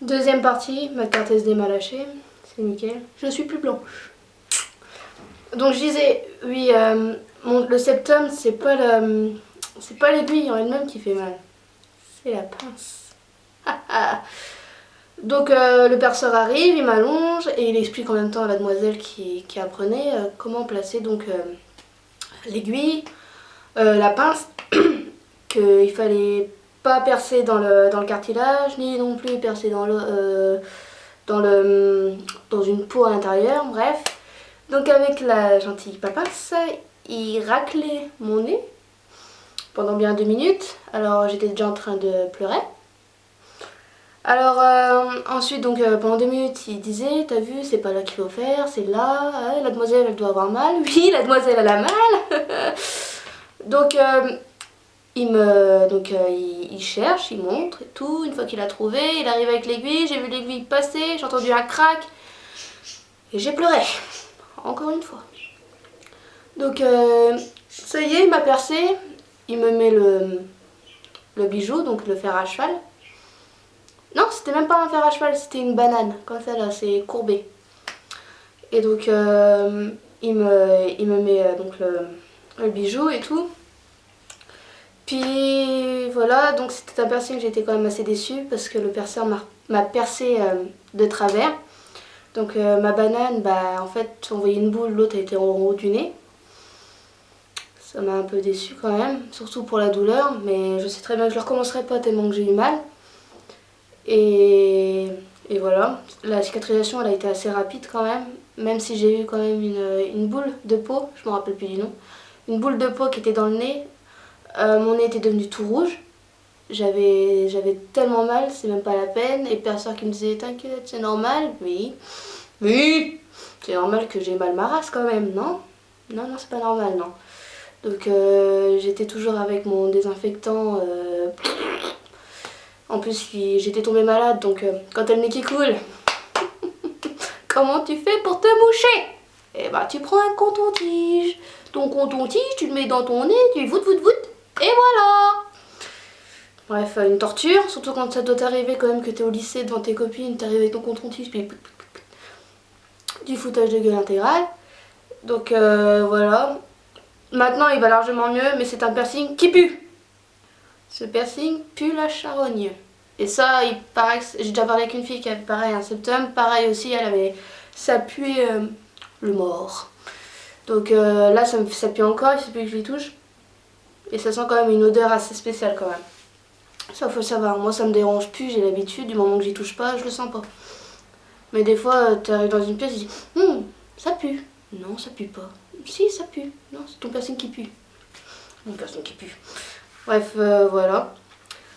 Deuxième partie, ma carte SD m'a lâché, c'est nickel. Je suis plus blanche. Donc je disais, oui, le septum, c'est pas l'aiguille en elle-même qui fait mal, c'est la pince. Donc le perceur arrive, il m'allonge et il explique en même temps à la demoiselle qui apprenait comment placer donc l'aiguille, la pince, qu'il fallait pas percer dans le cartilage, ni non plus percer dans une peau à l'intérieur, bref. Donc avec la gentille papasse, il raclait mon nez pendant bien 2 minutes. Alors j'étais déjà en train de pleurer. Alors ensuite donc pendant 2 minutes il disait t'as vu c'est pas là qu'il faut faire, c'est là, la demoiselle elle doit avoir mal, oui la demoiselle elle a mal. Donc il cherche, il montre et tout, une fois qu'il a trouvé, il arrive avec l'aiguille, j'ai vu l'aiguille passer, j'ai entendu un crack et j'ai pleuré, encore une fois. Donc ça y est il m'a percé, il me met le bijou, donc le fer à cheval. Non, c'était même pas un fer à cheval, c'était une banane, comme ça là, c'est courbé. Et donc il me met donc le bijou et tout. Puis voilà, donc c'était un piercing, j'étais quand même assez déçue parce que le perceur m'a percé de travers. Donc ma banane, bah en fait on voyait une boule, l'autre était en haut du nez. Ça m'a un peu déçue quand même, surtout pour la douleur, mais je sais très bien que je ne recommencerai pas tellement que j'ai eu mal. Et voilà, la cicatrisation elle a été assez rapide quand même si j'ai eu quand même une boule de peau, je me rappelle plus du nom, une boule de peau qui était dans le nez, mon nez était devenu tout rouge, j'avais tellement mal, c'est même pas la peine, et personne qui me disait t'inquiète c'est normal, oui, c'est normal que j'ai mal ma race quand même, non, c'est pas normal, non. Donc j'étais toujours avec mon désinfectant. En plus, j'étais tombée malade, donc quand t'as le nez qui coule, comment tu fais pour te moucher? Eh bah, tu prends un coton-tige. Ton coton-tige, tu le mets dans ton nez, tu voûtes, et voilà! Bref, une torture, surtout quand ça doit t'arriver quand même que t'es au lycée devant tes copines, t'arrives avec ton coton-tige, puis du foutage de gueule intégral. Donc voilà. Maintenant, il va largement mieux, mais c'est un piercing qui pue. Ce piercing pue la charogne. Et ça, il paraît que j'ai déjà parlé avec une fille qui avait pareil un septum, pareil aussi, ça puait le mort. Donc là, ça pue encore, il suffit que je lui touche. Et ça sent quand même une odeur assez spéciale quand même. Ça, faut le savoir. Moi, ça me dérange plus, j'ai l'habitude, du moment que j'y touche pas, je le sens pas. Mais des fois, tu arrives dans une pièce, tu dis ça pue. Non, ça pue pas. Si, ça pue. Non, c'est ton piercing qui pue. Mon piercing qui pue. Bref, voilà.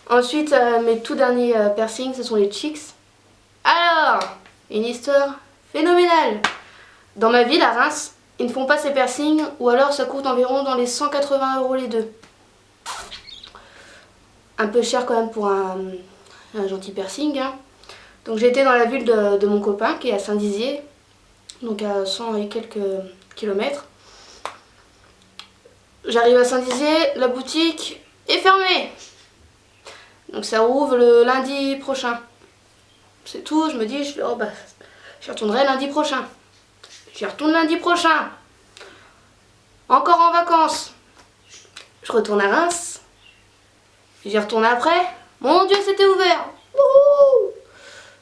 Ensuite, mes tout derniers piercings, ce sont les cheeks. Alors, une histoire phénoménale. Dans ma ville, à Reims, ils ne font pas ces piercings, ou alors ça coûte environ dans les 180 € les deux. Un peu cher quand même pour un gentil piercing. Hein. Donc j'ai été dans la ville de mon copain, qui est à Saint-Dizier, donc à 100 et quelques kilomètres. J'arrive à Saint-Dizier, la boutique est fermée. Donc ça rouvre le lundi prochain. C'est tout, je me dis, j'y retournerai lundi prochain. J'y retourne lundi prochain. Encore en vacances. Je retourne à Reims. J'y retourne après. Mon Dieu, c'était ouvert. Wouhou!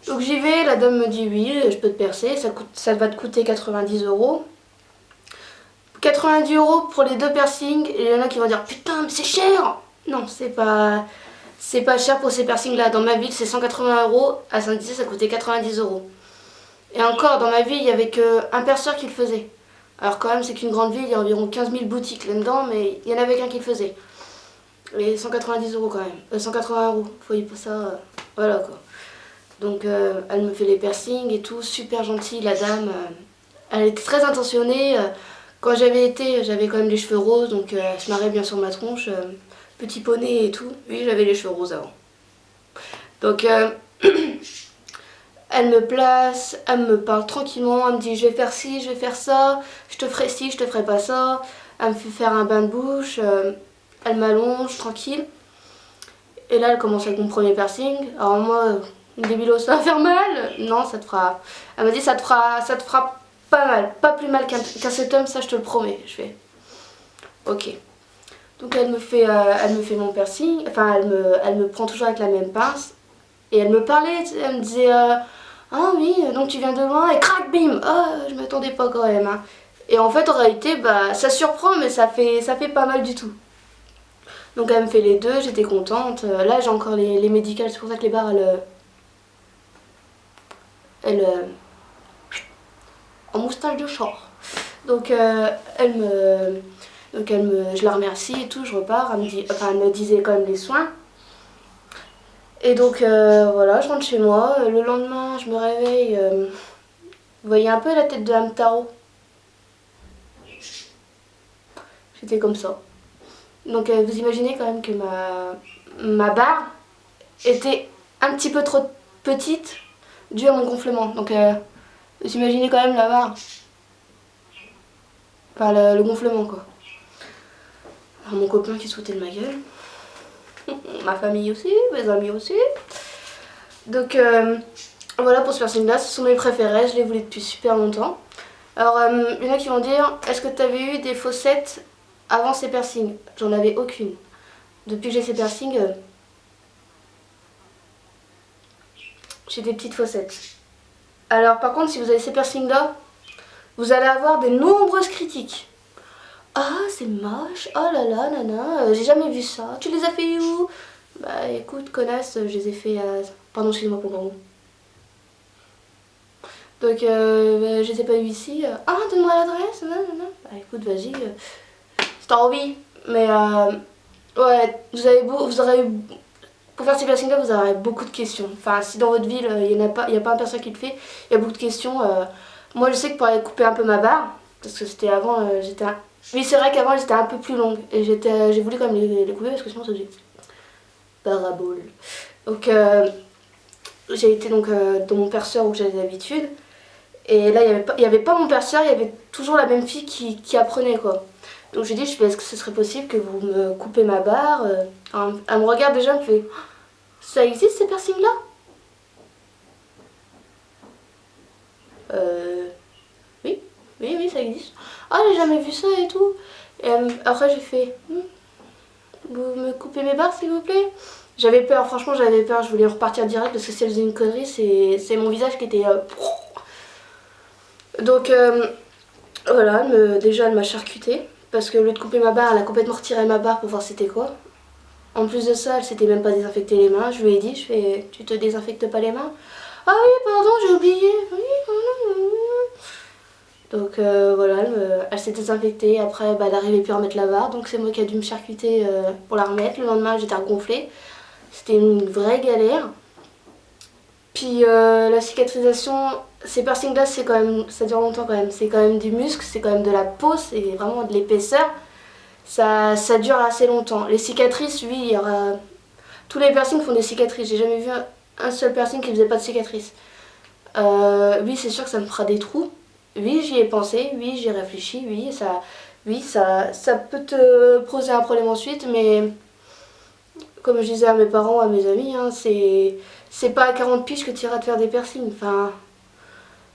Donc j'y vais, la dame me dit oui, je peux te percer, ça va te coûter 90 €. 90 € pour les deux piercings, et il y en a qui vont dire putain, mais c'est cher! Non, c'est pas cher pour ces piercings là. Dans ma ville, c'est 180 €. À Saint-Dizier, ça coûtait 90 €. Et encore, dans ma ville, il n'y avait qu'un perceur qui le faisait. Alors quand même, c'est qu'une grande ville, il y a environ 15 000 boutiques là-dedans, mais il y en avait qu'un qui le faisait. Et 190 € quand même. 180 €. Faut y ça. Voilà quoi. Donc elle me fait les piercings et tout, super gentille la dame. Elle était très intentionnée. Quand j'avais été, j'avais quand même les cheveux roses, donc elle se marrait bien sur ma tronche. Petit poney et tout. Oui, j'avais les cheveux roses avant. Donc elle me place, elle me parle tranquillement, elle me dit je vais faire ci, je vais faire ça, je te ferai ci, je te ferai pas ça. Elle me fait faire un bain de bouche, elle m'allonge tranquille. Et là elle commence avec mon premier piercing. Alors moi, Débilo, ça va faire mal? Non, ça te fera... Elle m'a dit ça te fera pas mal, pas plus mal qu'un septum, ça je te le promets. Je fais ok. Donc elle me fait mon piercing, enfin elle me prend toujours avec la même pince. Et elle me parlait, elle me disait ah oui, donc tu viens de loin, et crac, bim. Ah, je m'attendais pas quand même. Hein. Et en fait, en réalité, bah, ça surprend, mais ça fait pas mal du tout. Donc elle me fait les deux, j'étais contente. Là, j'ai encore les médicales, c'est pour ça que les barres, elles en moustache de chat. Donc je la remercie et tout, je repars. Elle me disait quand même les soins. Et donc voilà, je rentre chez moi. Le lendemain, je me réveille. Vous voyez un peu la tête de Hamtaro. J'étais comme ça. Donc vous imaginez quand même que ma barre était un petit peu trop petite due à mon gonflement. Donc vous imaginez quand même la barre. Enfin le gonflement quoi. Alors, mon copain qui se foutait de ma gueule. Ma famille aussi, mes amis aussi. Donc voilà pour ce piercing là, ce sont mes préférés, je les voulais depuis super longtemps. Alors il y en a qui vont dire, est-ce que tu avais eu des fossettes avant ces piercings? J'en avais aucune. Depuis que j'ai ces piercings, j'ai des petites fossettes. Alors par contre, si vous avez ces piercings là, vous allez avoir de nombreuses critiques. Ah c'est moche, oh là là, nana, j'ai jamais vu ça, tu les as fait où? Bah écoute, connasse, je les ai fait à... Pardon, excuse-moi pour le mot. Donc je les ai pas eu ici. Ah, donne-moi l'adresse, non, non, non. Bah écoute, vas-y, c'est ta envie. Mais ouais, vous aurez eu... Pour faire ces piercings là, vous aurez beaucoup de questions. Enfin, si dans votre ville, il n'y a pas un personne qui le fait, il y a beaucoup de questions. Moi, je sais que pour aller couper un peu ma barre, parce que c'était avant, j'étais... Oui, c'est vrai qu'avant, j'étais un peu plus longue. Et j'ai voulu quand même les couper parce que sinon, ça faisait parabole. Donc, j'ai été donc dans mon perceur où j'avais l'habitude. Et là, il y avait pas mon perceur, il y avait toujours la même fille qui apprenait quoi. Donc j'ai dit, est-ce que ce serait possible que vous me coupez ma barre? Elle me regarde déjà, elle me fait, ça existe ces piercings là? Oui, oui, ça existe. Ah, j'ai jamais vu ça et tout. Et après j'ai fait, vous me coupez mes barres s'il vous plaît? J'avais peur, franchement j'avais peur, je voulais repartir direct parce que si elle faisait une connerie, c'est mon visage qui était... Donc voilà, déjà elle m'a charcuté parce que au lieu de couper ma barre, elle a complètement retiré ma barre pour voir c'était quoi. En plus de ça, elle s'était même pas désinfecté les mains. Je lui ai dit, tu te désinfectes pas les mains? Ah oui, pardon, j'ai oublié. Oui, donc voilà, elle s'est désinfectée. Après, bah, elle n'arrivait plus à remettre la barre. Donc c'est moi qui ai dû me charcuter pour la remettre. Le lendemain, j'étais regonflée. C'était une vraie galère. Puis la cicatrisation, ces piercings là, c'est quand même, ça dure longtemps quand même. C'est quand même du muscle, c'est quand même de la peau, c'est vraiment de l'épaisseur. Ça dure assez longtemps. Les cicatrices, oui, il y aura... Tous les piercings font des cicatrices. J'ai jamais vu un seul piercing qui faisait pas de cicatrices. Oui, c'est sûr que ça me fera des trous. Oui, j'y ai pensé. Oui, j'y ai réfléchi. Oui, ça peut te poser un problème ensuite. Mais comme je disais à mes parents, à mes amis, hein, c'est pas à 40 piges que tu iras te faire des piercings. Enfin...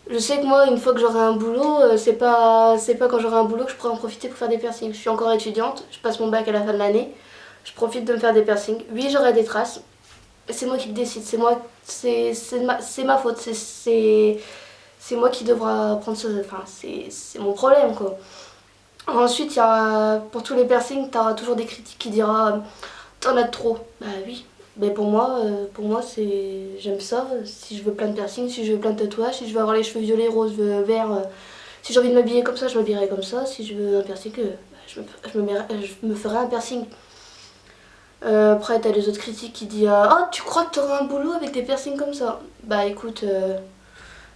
Je sais que moi, une fois que j'aurai un boulot, c'est pas quand j'aurai un boulot que je pourrai en profiter pour faire des piercings. Je suis encore étudiante, je passe mon bac à la fin de l'année, je profite de me faire des piercings. Oui, j'aurai des traces, c'est moi qui le décide, c'est ma faute, c'est moi qui devra prendre ça, enfin, c'est mon problème quoi. Ensuite, pour tous les piercings, tu auras toujours des critiques qui diront t'en as de trop. Bah oui. Mais pour moi c'est... J'aime ça. Si je veux plein de piercings, si je veux plein de tatouages, si je veux avoir les cheveux violets, roses, verts, si j'ai envie de m'habiller comme ça, je m'habillerai comme ça. Si je veux un piercing, je me ferai un piercing. Après, t'as les autres critiques qui disent oh, tu crois que t'auras un boulot avec des piercings comme ça? Bah écoute,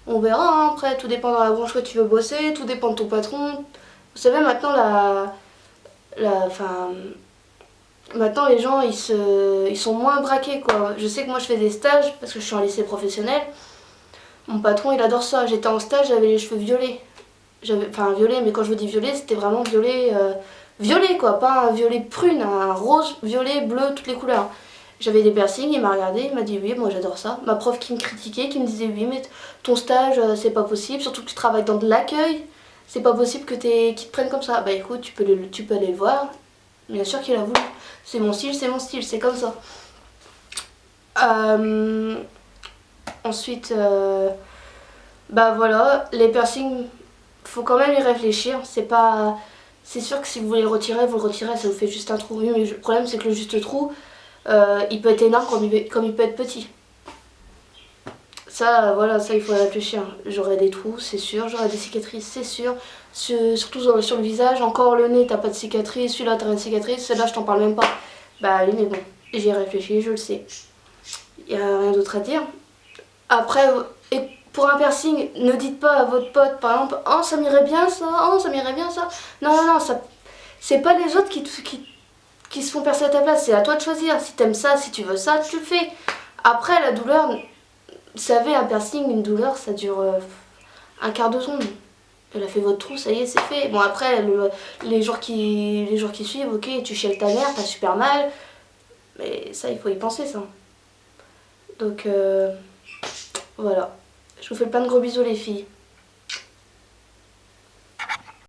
on verra. Hein. Après, tout dépend dans la branche que tu veux bosser, tout dépend de ton patron. Vous savez, maintenant, maintenant les gens ils sont moins braqués quoi. Je sais que moi je fais des stages parce que je suis en lycée professionnel. Mon patron il adore ça. J'étais en stage, j'avais les cheveux violets. Enfin violet, mais quand je vous dis violet, c'était vraiment violet violet quoi, pas un violet prune, un rose, violet, bleu, toutes les couleurs. J'avais des piercings, il m'a regardé, il m'a dit oui, moi j'adore ça. Ma prof qui me critiquait, qui me disait oui, mais ton stage c'est pas possible, surtout que tu travailles dans de l'accueil, c'est pas possible que qu'ils te prennent comme ça. Bah écoute, tu peux aller le voir, bien sûr qu'il a voulu. C'est mon style, c'est comme ça. Ensuite, bah voilà, les piercings, faut quand même y réfléchir. C'est sûr que si vous voulez le retirer, vous le retirez, ça vous fait juste un trou. Oui, mais le problème c'est que le juste trou, il peut être énorme comme il peut être petit. Ça, voilà, ça il faut réfléchir. J'aurai des trous, c'est sûr. J'aurai des cicatrices, c'est sûr. Surtout sur le visage. Encore le nez, t'as pas de cicatrice. Celui-là, t'as une cicatrice. Celle-là, je t'en parle même pas. Bah oui, mais bon, j'y ai réfléchi, je le sais. Y a rien d'autre à dire. Après, et pour un piercing, ne dites pas à votre pote, par exemple, oh ça m'irait bien ça, oh ça m'irait bien ça. Non, non, non, ça, c'est pas les autres qui se font percer à ta place, c'est à toi de choisir. Si t'aimes ça, si tu veux ça, tu le fais. Après, la douleur, vous savez, un piercing, une douleur, ça dure un quart de seconde. Elle a fait votre trou, ça y est, c'est fait. Bon, après, les jours qui suivent, ok, tu chiales ta mère, t'as super mal. Mais ça, il faut y penser, ça. Donc, voilà. Je vous fais plein de gros bisous, les filles.